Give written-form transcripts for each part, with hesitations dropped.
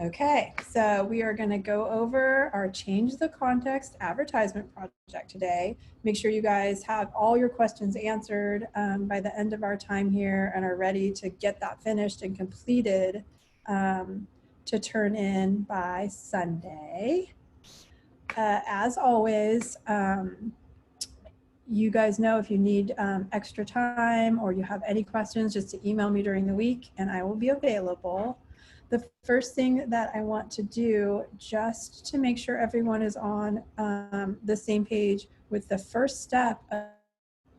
Okay, so we are going to go over our Change the Context Advertisement Project today. Make sure you guys have all your questions answered by the end of our time here and are ready to get that finished and completed to turn in by Sunday. As always, you guys know if you need extra time or you have any questions, just to email me during the week and I will be available. The first thing that I want to do, just to make sure everyone is on the same page with the first step of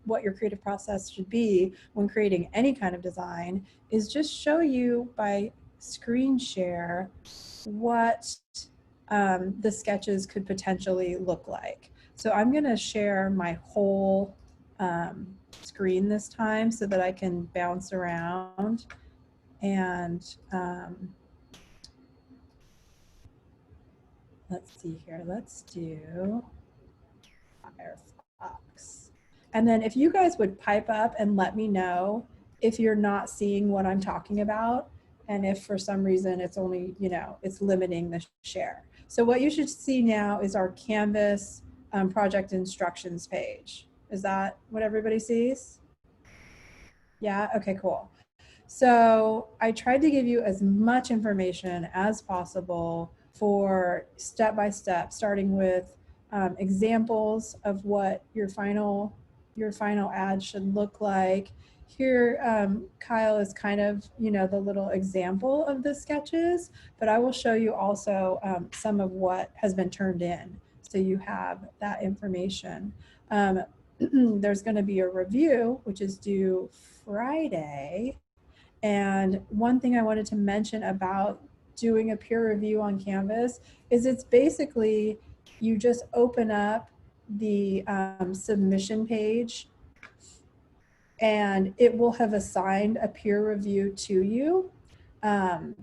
what your creative process should be when creating any kind of design, is just show you by screen share what the sketches could potentially look like. So I'm going to share my whole screen this time so that I can bounce around and let's see here. Let's do Firefox. And then if you guys would pipe up and let me know if you're not seeing what I'm talking about, and if for some reason it's only, it's limiting the share. So what you should see now is our Canvas project instructions page. Is that what everybody sees? Yeah, okay, cool. So I tried to give you as much information as possible for step-by-step, starting with examples of what your final ad should look like. Here, Kyle is kind of, the little example of the sketches, but I will show you also some of what has been turned in, so you have that information. There's going to be a review, which is due Friday. And one thing I wanted to mention about doing a peer review on Canvas is it's basically, you just open up the submission page and it will have assigned a peer review to you. And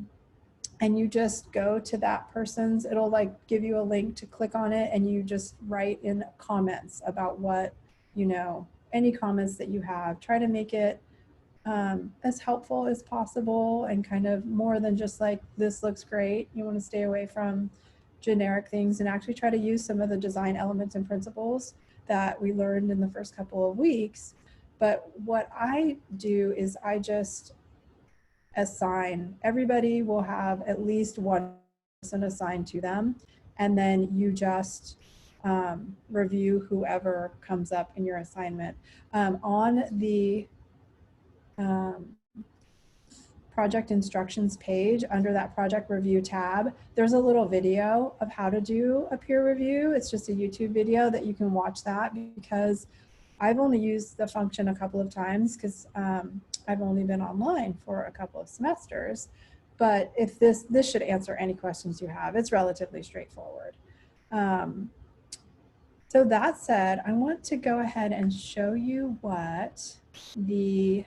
you just go to that person's, it'll like give you a link to click on it and you just write in comments about what, any comments that you have. Try to make it as helpful as possible and kind of more than just like, this looks great. You want to stay away from generic things and actually try to use some of the design elements and principles that we learned in the first couple of weeks. But what I do is I just assign, everybody will have at least one person assigned to them, and then you just review whoever comes up in your assignment. On the project instructions page, under that project review tab, there's a little video of how to do a peer review. It's just a YouTube video that you can watch that, because I've only used the function a couple of times because I've only been online for a couple of semesters. But if this should answer any questions you have. It's relatively straightforward. So that said, I want to go ahead and show you what the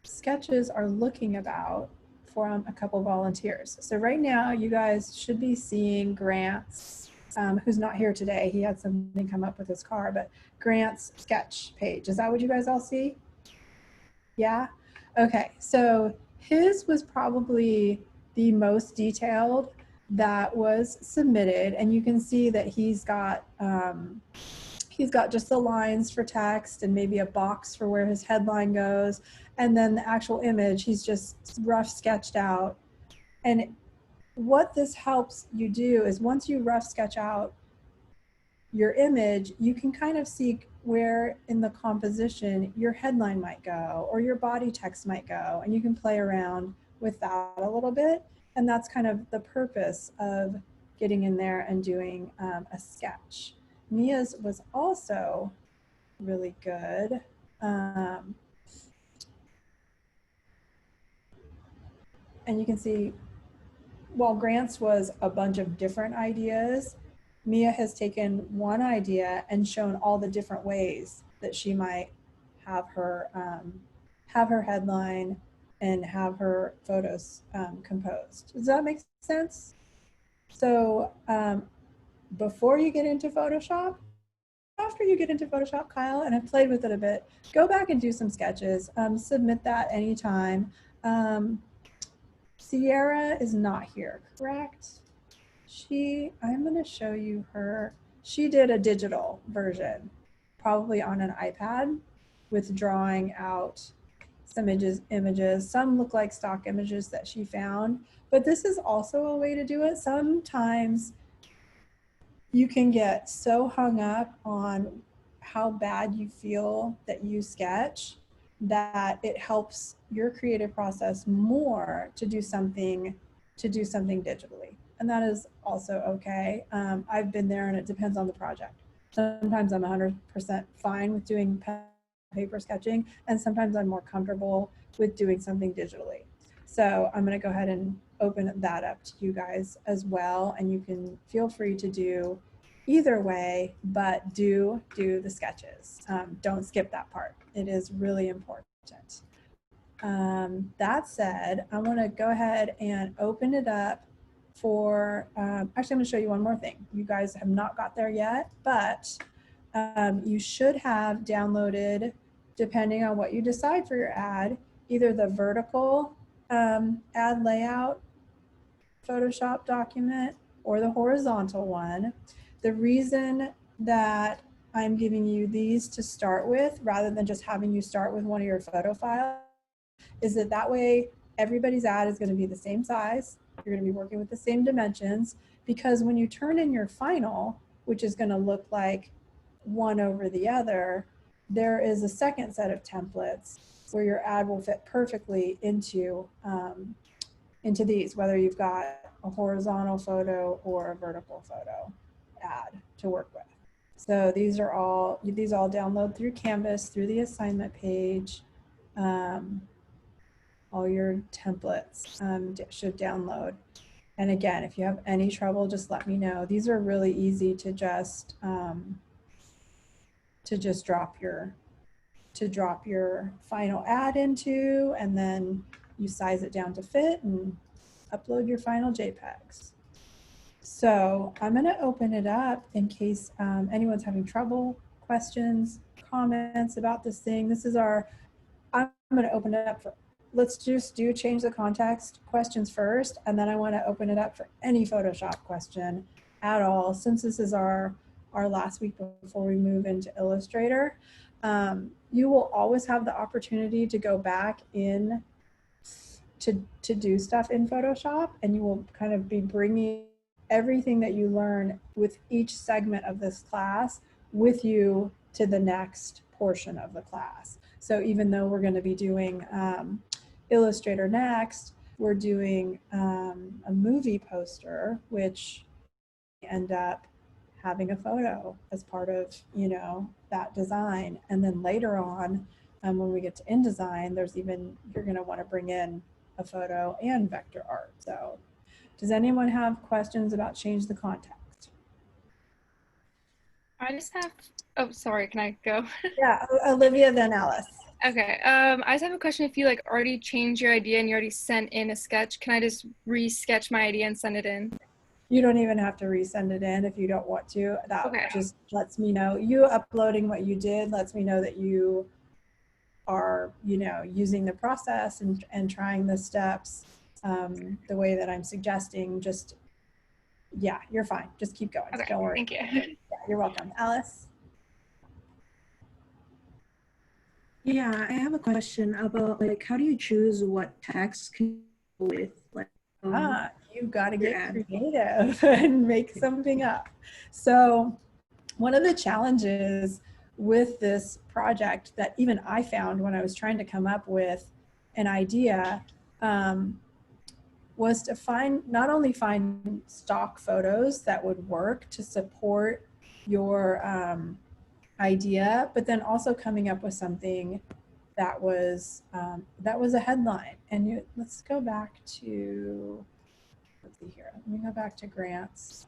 sketches are looking about from a couple volunteers. So right now you guys should be seeing Grant's, who's not here today. He had something come up with his car, but Grant's sketch page. Is that what you guys all see? Yeah? Okay, so his was probably the most detailed that was submitted, and you can see that he's got just the lines for text and maybe a box for where his headline goes, and then the actual image he's just rough sketched out. And what this helps you do is once you rough sketch out your image, you can kind of see where in the composition your headline might go or your body text might go, and you can play around with that a little bit. And that's kind of the purpose of getting in there and doing a sketch. Mia's was also really good. And you can see, while Grant's was a bunch of different ideas, Mia has taken one idea and shown all the different ways that she might have her headline and have her photos composed. Does that make sense? So before you get into Photoshop, after you get into Photoshop, Kyle, and have played with it a bit, go back and do some sketches. Submit that anytime. Sierra is not here, correct? I'm going to show you her. She did a digital version, probably on an iPad, with drawing out some images. Some look like stock images that she found, but this is also a way to do it. Sometimes you can get so hung up on how bad you feel that you sketch that it helps your creative process more to do something digitally, and that is also okay. I've been there, and it depends on the project. Sometimes I'm 100% fine with doing paper sketching, and sometimes I'm more comfortable with doing something digitally. So I'm going to go ahead and open that up to you guys as well, and you can feel free to do either way, but do the sketches. Don't skip that part. It is really important. That said, I want to go ahead and open it up for, actually I'm going to show you one more thing. You guys have not got there yet, but you should have downloaded, depending on what you decide for your ad, either the vertical ad layout Photoshop document or the horizontal one. The reason that I'm giving you these to start with, rather than just having you start with one of your photo files, is that way everybody's ad is going to be the same size. You're going to be working with the same dimensions, because when you turn in your final, which is going to look like one over the other, there is a second set of templates where your ad will fit perfectly into these, whether you've got a horizontal photo or a vertical photo ad to work with. So these all download through Canvas, through the assignment page. All your templates should download. And again, if you have any trouble, just let me know. These are really easy to just drop your final ad into, and then you size it down to fit and upload your final JPEGs. So I'm going to open it up in case anyone's having trouble, questions, comments about this thing. I'm going to open it up for, let's just change the context questions first, and then I want to open it up for any Photoshop question at all, since this is our last week before we move into Illustrator. You will always have the opportunity to go back in to do stuff in Photoshop, and you will kind of be bringing everything that you learn with each segment of this class with you to the next portion of the class. So even though we're going to be doing Illustrator next, we're doing a movie poster, which end up having a photo as part of, that design. And then later on, when we get to InDesign, you're going to want to bring in a photo and vector art. So does anyone have questions about change the context? I just have, oh, sorry, can I go? Yeah, Olivia, then Alice. Okay, I just have a question. If you already changed your idea and you already sent in a sketch, can I just re-sketch my idea and send it in? You don't even have to resend it in if you don't want to. That Okay. just lets me know. You uploading what you did lets me know that you are, using the process and trying the steps the way that I'm suggesting. Just, yeah, you're fine. Just keep going. Okay, Don't worry. thank you. Yeah, you're welcome. Alice? Yeah, I have a question about how do you choose what text can go with You've got to your get ad? creative and make something up. So one of the challenges with this project that even I found when I was trying to come up with an idea was to not only find stock photos that would work to support your idea, but then also coming up with something that was a headline. And let's go back to, let's see here. Let me go back to Grant's.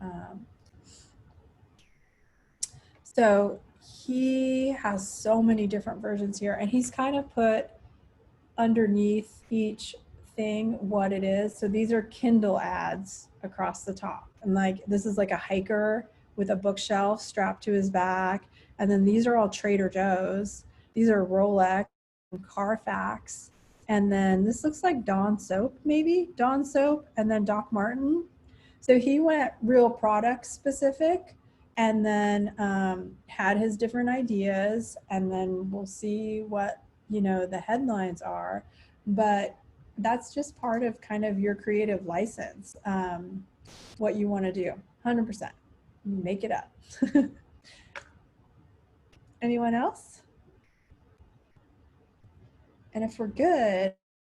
So he has so many different versions here, and he's kind of put underneath each thing what it is. So these are Kindle ads across the top, and this is like a hiker with a bookshelf strapped to his back. And then these are all Trader Joe's. These are Rolex and Carfax. And then this looks like Dawn Soap, maybe Dawn Soap, and then Doc Martin. So he went real product specific, and then had his different ideas, and then we'll see what, you know, the headlines are. But that's just part of kind of your creative license, what you want to do. 100%. Make it up. Anyone else? And if we're good,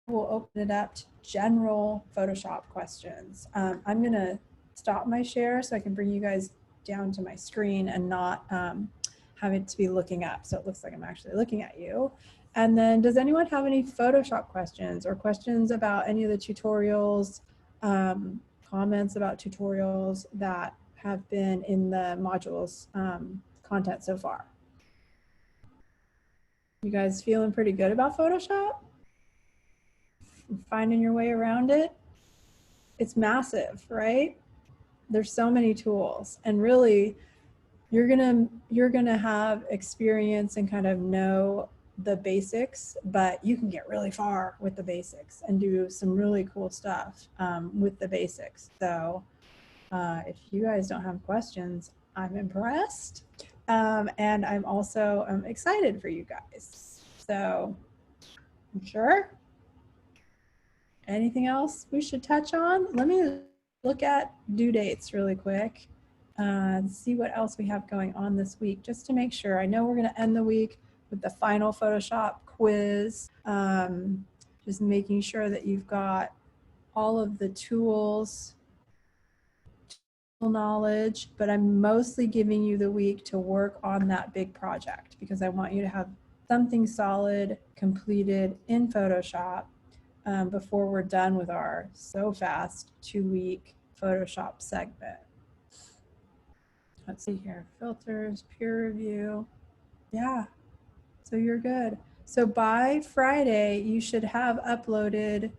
we'll open it up to general Photoshop questions. I'm going to stop my share so I can bring you guys down to my screen and not have it to be looking up. So it looks like I'm actually looking at you. And then does anyone have any Photoshop questions or questions about any of the tutorials, comments about tutorials that have been in the modules content so far? You guys feeling pretty good about Photoshop? Finding your way around it? It's massive, right? There's so many tools, and really you're gonna have experience and kind of know the basics, but you can get really far with the basics and do some really cool stuff with the basics. So if you guys don't have questions, I'm impressed. And I'm also excited for you guys. So I'm sure. Anything else we should touch on? Let me look at due dates really quick and see what else we have going on this week, just to make sure. I know we're going to end the week with the final Photoshop quiz, just making sure that you've got all of the tools, knowledge, but I'm mostly giving you the week to work on that big project because I want you to have something solid completed in Photoshop before we're done with our so fast 2-week Photoshop segment. Let's see here, filters, peer review. Yeah, so you're good. So by Friday, you should have uploaded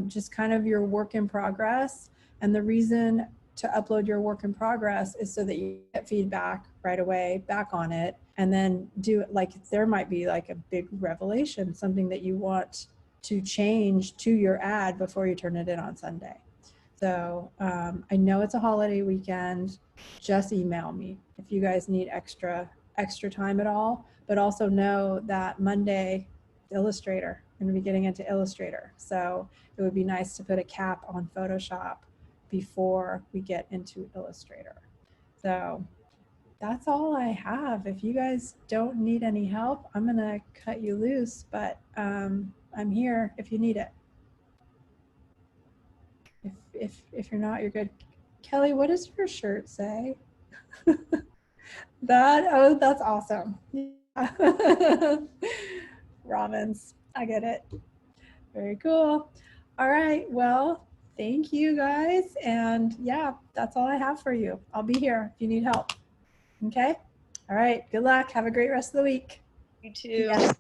just kind of your work in progress. And the reason to upload your work in progress is so that you get feedback right away back on it, and then do it. Like there might be like a big revelation, something that you want to change to your ad before you turn it in on Sunday. So I know it's a holiday weekend. Just email me if you guys need extra time at all, but also know that Monday, Illustrator, I'm going to be getting into Illustrator. So it would be nice to put a cap on Photoshop before we get into Illustrator. So that's all I have. If you guys don't need any help, I'm going to cut you loose, but I'm here if you need it. If you're not, you're good. Kelly, what does your shirt say? That's awesome. Yeah. Ramens, I get it. Very cool. All right, well, thank you guys. And yeah, that's all I have for you. I'll be here if you need help. Okay? All right, good luck. Have a great rest of the week. You too. Yeah.